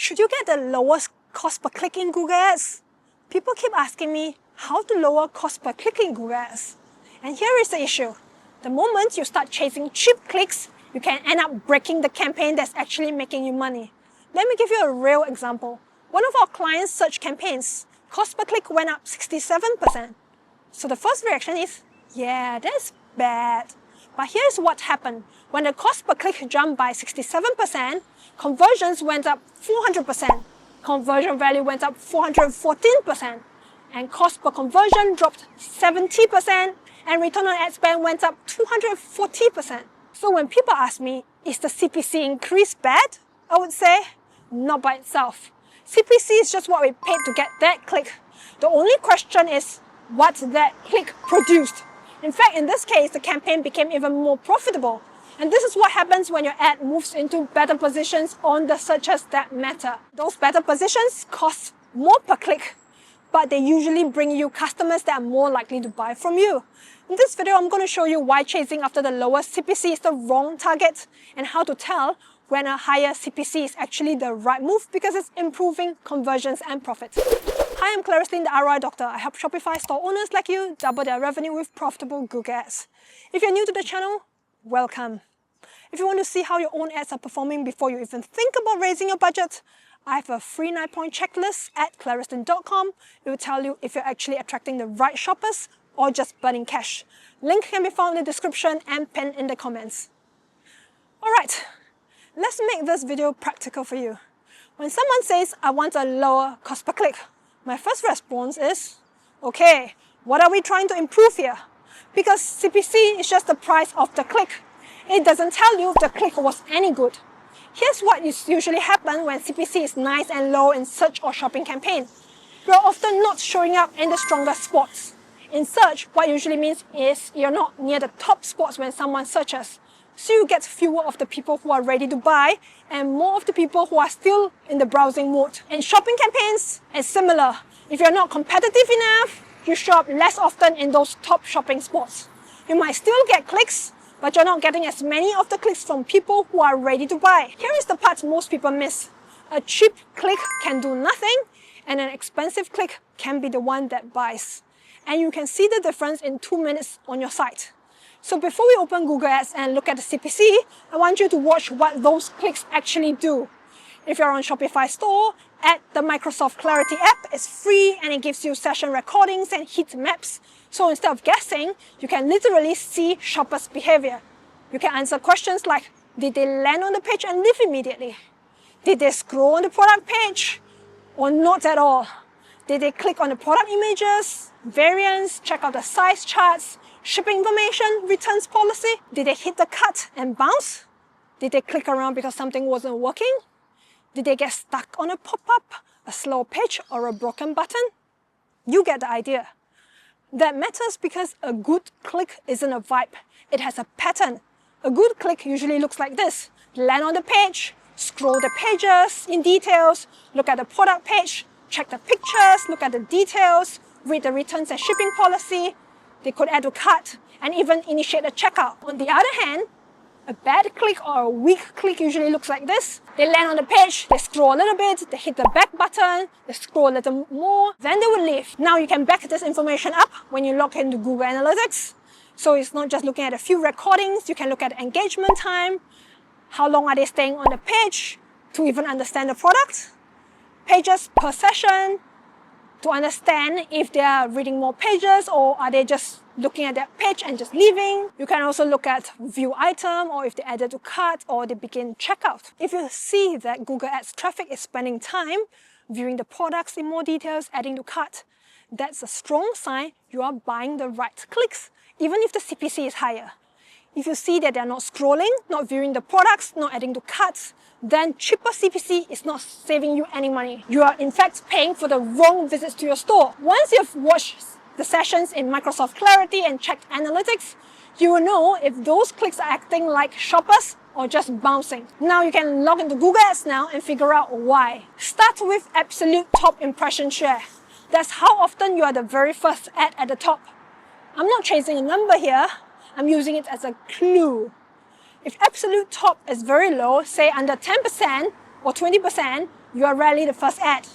Should you get the lowest cost per click in Google Ads? People keep asking me how to lower cost per click in Google Ads. And here is the issue. The moment you start chasing cheap clicks, you can end up breaking the campaign that's actually making you money. Let me give you a real example. One of our clients' search campaigns, cost per click went up 67%. So the first reaction is, yeah, that's bad. But here's what happened. When the cost per click jumped by 67%, conversions went up 400%. Conversion value went up 414%. And cost per conversion dropped 70%. And return on ad spend went up 240%. So when people ask me, is the CPC increase bad? I would say, not by itself. CPC is just what we paid to get that click. The only question is, what that click produced. In fact, in this case, the campaign became even more profitable. And this is what happens when your ad moves into better positions on the searches that matter. Those better positions cost more per click, but they usually bring you customers that are more likely to buy from you. In this video, I'm going to show you why chasing after the lowest CPC is the wrong target and how to tell when a higher CPC is actually the right move because it's improving conversions and profits. Hi, I'm Clarice, the ROI Doctor. I help Shopify store owners like you double their revenue with profitable Google Ads. If you're new to the channel, welcome. If you want to see how your own ads are performing before you even think about raising your budget, I have a free 9-point checklist at clariston.com. It will tell you if you're actually attracting the right shoppers or just burning cash. Link can be found in the description and pinned in the comments. Alright, let's make this video practical for you. When someone says, I want a lower cost per click, my first response is, okay, what are we trying to improve here? Because CPC is just the price of the click. It doesn't tell you if the click was any good. Here's what usually happens when CPC is nice and low in search or shopping campaign. You're often not showing up in the strongest spots. In search, what usually means is you're not near the top spots when someone searches. So you get fewer of the people who are ready to buy and more of the people who are still in the browsing mode. In shopping campaigns, it's similar. If you're not competitive enough, you show up less often in those top shopping spots. You might still get clicks, but you're not getting as many of the clicks from people who are ready to buy. Here is the part most people miss. A cheap click can do nothing, and an expensive click can be the one that buys. And you can see the difference in 2 minutes on your site. So before we open Google Ads and look at the CPC, I want you to watch what those clicks actually do. If you're on Shopify store, add the Microsoft Clarity app. It's free and it gives you session recordings and heat maps. So instead of guessing, you can literally see shoppers' behavior. You can answer questions like, did they land on the page and leave immediately? Did they scroll on the product page? Or not at all? Did they click on the product images, variants, check out the size charts, shipping information, returns policy? Did they hit the cart and bounce? Did they click around because something wasn't working? Did they get stuck on a pop-up, a slow page, or a broken button? You get the idea. That matters because a good click isn't a vibe. It has a pattern. A good click usually looks like this. Land on the page, scroll the pages in details, look at the product page, check the pictures, look at the details, read the returns and shipping policy. They could add to cart and even initiate a checkout. On the other hand, a bad click or a weak click usually looks like this. They land on the page, they scroll a little bit, they hit the back button, they scroll a little more, then they will leave. Now you can back this information up when you log into Google Analytics. So it's not just looking at a few recordings, you can look at engagement time, how long are they staying on the page to even understand the product, pages per session, to understand if they are reading more pages or are they just looking at that page and just leaving. You can also look at view item or if they added to cart or they begin checkout. If you see that Google Ads traffic is spending time viewing the products in more details, adding to cart, that's a strong sign you are buying the right clicks, even if the CPC is higher. If you see that they're not scrolling, not viewing the products, not adding to carts, then cheaper CPC is not saving you any money. You are in fact paying for the wrong visits to your store. Once you've watched the sessions in Microsoft Clarity and checked analytics, you will know if those clicks are acting like shoppers or just bouncing. Now you can log into Google Ads now and figure out why. Start with absolute top impression share. That's how often you are the very first ad at the top. I'm not chasing a number here, I'm using it as a clue. If absolute top is very low, say under 10% or 20%, you are rarely the first ad.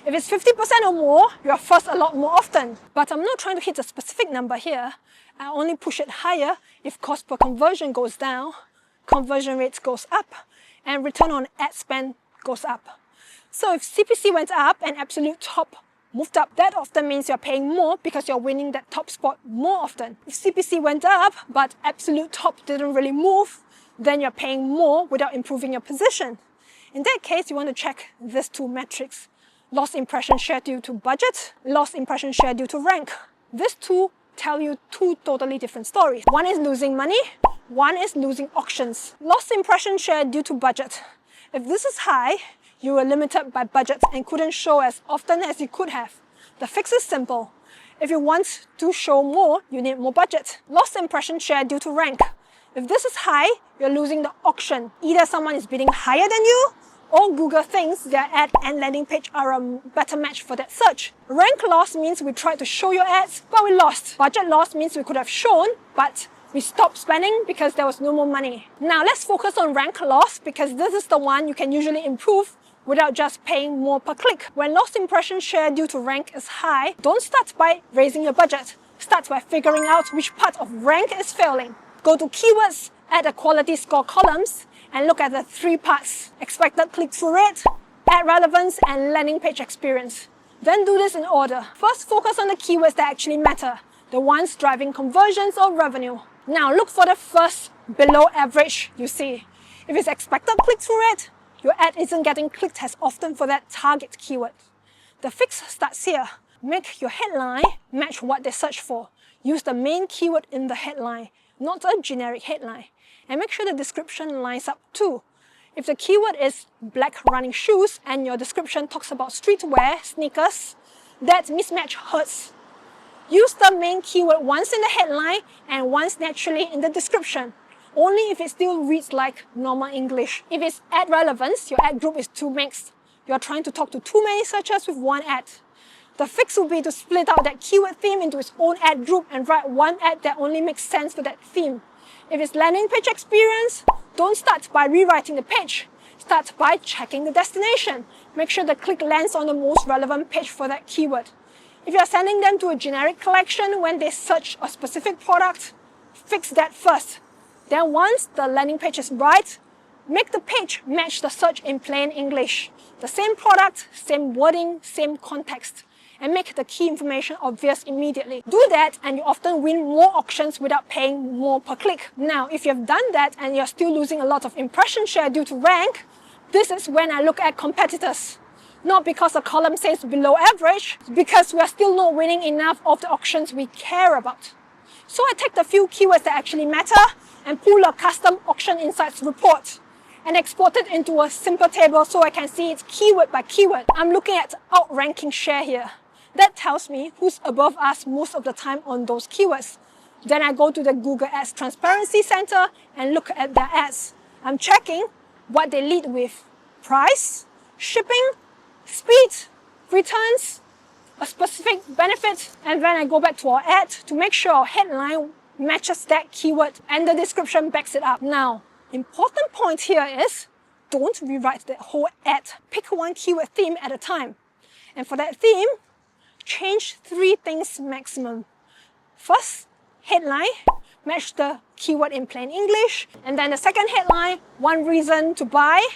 If it's 50% or more, you are first a lot more often. But I'm not trying to hit a specific number here. I only push it higher if cost per conversion goes down, conversion rates goes up, and return on ad spend goes up. So if CPC went up and absolute top moved up, that often means you're paying more because you're winning that top spot more often. If CPC went up but absolute top didn't really move, then you're paying more without improving your position. In that case, you want to check these two metrics. Lost impression share due to budget, lost impression share due to rank. These two tell you two totally different stories. One is losing money, one is losing auctions. Lost impression share due to budget. If this is high, you were limited by budget and couldn't show as often as you could have. The fix is simple. If you want to show more, you need more budget. Lost impression share due to rank. If this is high, you're losing the auction. Either someone is bidding higher than you, or Google thinks their ad and landing page are a better match for that search. Rank loss means we tried to show your ads, but we lost. Budget loss means we could have shown, but we stopped spending because there was no more money. Now let's focus on rank loss because this is the one you can usually improve without just paying more per click. When lost impression share due to rank is high, don't start by raising your budget. Start by figuring out which part of rank is failing. Go to keywords, add a quality score columns, and look at the three parts: expected click-through rate, ad relevance, and landing page experience. Then do this in order. First, focus on the keywords that actually matter, the ones driving conversions or revenue. Now look for the first below average you see. If it's expected click-through rate, your ad isn't getting clicked as often for that target keyword. The fix starts here. Make your headline match what they search for. Use the main keyword in the headline, not a generic headline. And make sure the description lines up too. If the keyword is black running shoes and your description talks about streetwear, sneakers, that mismatch hurts. Use the main keyword once in the headline and once naturally in the description. Only if it still reads like normal English. If it's ad relevance, your ad group is too mixed. You're trying to talk to too many searchers with one ad. The fix will be to split out that keyword theme into its own ad group and write one ad that only makes sense for that theme. If it's landing page experience, don't start by rewriting the page. Start by checking the destination. Make sure the click lands on the most relevant page for that keyword. If you're sending them to a generic collection when they search a specific product, fix that first. Then once the landing page is right, make the page match the search in plain English. The same product, same wording, same context. And make the key information obvious immediately. Do that and you often win more auctions without paying more per click. Now, if you've done that and you're still losing a lot of impression share due to rank, this is when I look at competitors. Not because the column says below average, because we're still not winning enough of the auctions we care about. So I take the few keywords that actually matter and pull a custom auction insights report and export it into a simple table so I can see it keyword by keyword. I'm looking at outranking share here. That tells me who's above us most of the time on those keywords. Then I go to the Google Ads Transparency Center and look at their ads. I'm checking what they lead with: price, shipping, speed, returns, a specific benefit, and then I go back to our ad to make sure our headline matches that keyword and the description backs it up. Now, important point here is don't rewrite the whole ad. Pick one keyword theme at a time. And for that theme, change 3 things maximum. First, headline, match the keyword in plain English. And then the second headline, one reason to buy.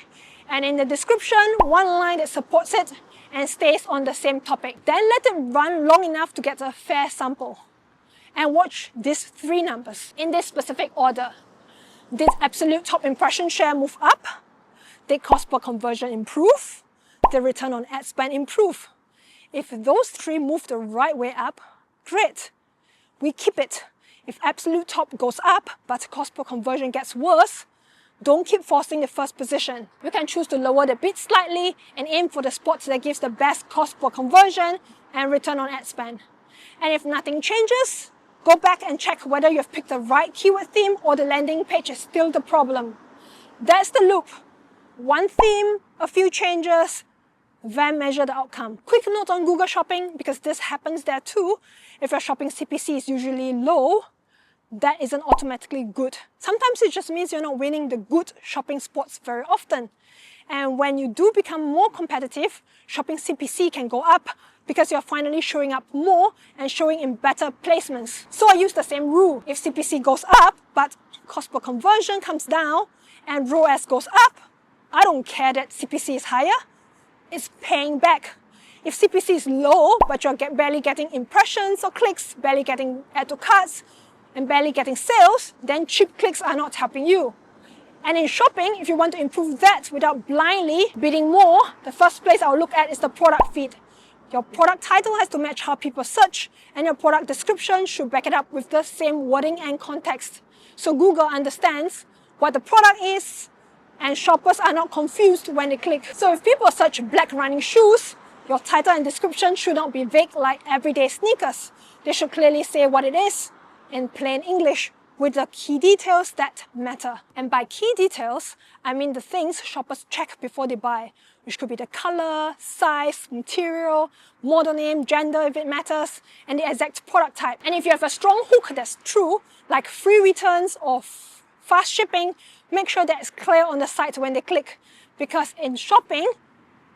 And in the description, one line that supports it and stays on the same topic. Then let it run long enough to get a fair sample. And watch these 3 numbers in this specific order. Did absolute top impression share move up? Did cost per conversion improve? Did return on ad spend improve? If those 3 move the right way up, great. We keep it. If absolute top goes up, but cost per conversion gets worse, don't keep forcing the first position. You can choose to lower the bid slightly and aim for the spots that gives the best cost per conversion and return on ad spend. And if nothing changes, go back and check whether you've picked the right keyword theme or the landing page is still the problem. That's the loop. One theme, a few changes, then measure the outcome. Quick note on Google Shopping, because this happens there too. If your shopping CPC is usually low, that isn't automatically good. Sometimes it just means you're not winning the good shopping spots very often. And when you do become more competitive, shopping CPC can go up because you're finally showing up more and showing in better placements. So I use the same rule. If CPC goes up, but cost per conversion comes down and ROAS goes up, I don't care that CPC is higher. It's paying back. If CPC is low, but you're barely getting impressions or clicks, barely getting add to carts, and barely getting sales, then cheap clicks are not helping you. And in shopping, if you want to improve that without blindly bidding more, the first place I'll look at is the product feed. Your product title has to match how people search, and your product description should back it up with the same wording and context. So Google understands what the product is, and shoppers are not confused when they click. So if people search black running shoes, your title and description should not be vague like everyday sneakers. They should clearly say what it is in plain English with the key details that matter. And by key details, I mean the things shoppers check before they buy, which could be the color, size, material, model name, gender if it matters, and the exact product type. And if you have a strong hook that's true, like free returns or fast shipping, make sure that it's clear on the site when they click. Because in shopping,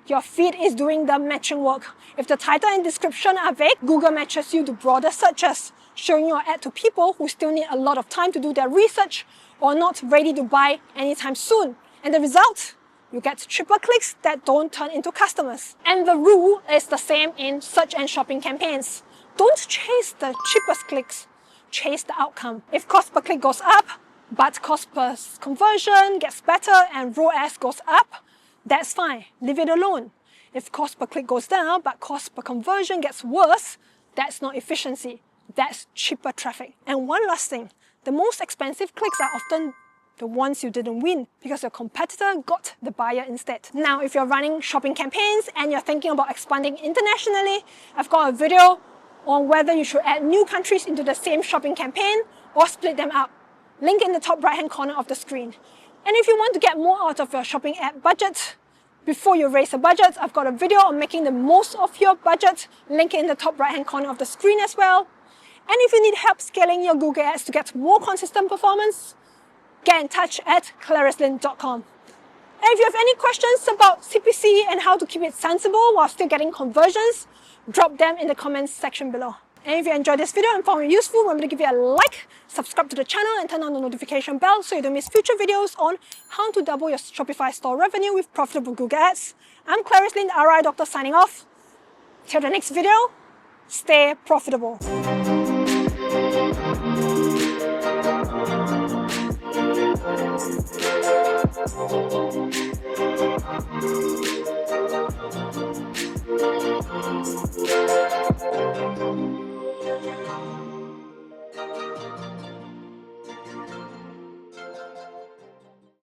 your feed is doing the matching work. If the title and description are vague, Google matches you to broader searches, showing your ad to people who still need a lot of time to do their research or not ready to buy anytime soon. And the result? You get cheaper clicks that don't turn into customers. And the rule is the same in search and shopping campaigns. Don't chase the cheapest clicks, chase the outcome. If cost per click goes up, but cost per conversion gets better and ROAS goes up, that's fine, leave it alone. If cost per click goes down, but cost per conversion gets worse, that's not efficiency, that's cheaper traffic. And one last thing, the most expensive clicks are often the ones you didn't win because your competitor got the buyer instead. Now, if you're running shopping campaigns and you're thinking about expanding internationally, I've got a video on whether you should add new countries into the same shopping campaign or split them up. Link in the top right hand corner of the screen. And if you want to get more out of your shopping ad budget, before you raise the budget, I've got a video on making the most of your budget. Link in the top right hand corner of the screen as well. And if you need help scaling your Google Ads to get more consistent performance, get in touch at claricelyn.com. And if you have any questions about CPC and how to keep it sensible while still getting conversions, drop them in the comments section below. And if you enjoyed this video and found it useful, remember to give it a like, subscribe to the channel and turn on the notification bell so you don't miss future videos on how to double your Shopify store revenue with profitable Google Ads. I'm Claricelyn, the RI Doctor, signing off. Till the next video, stay profitable.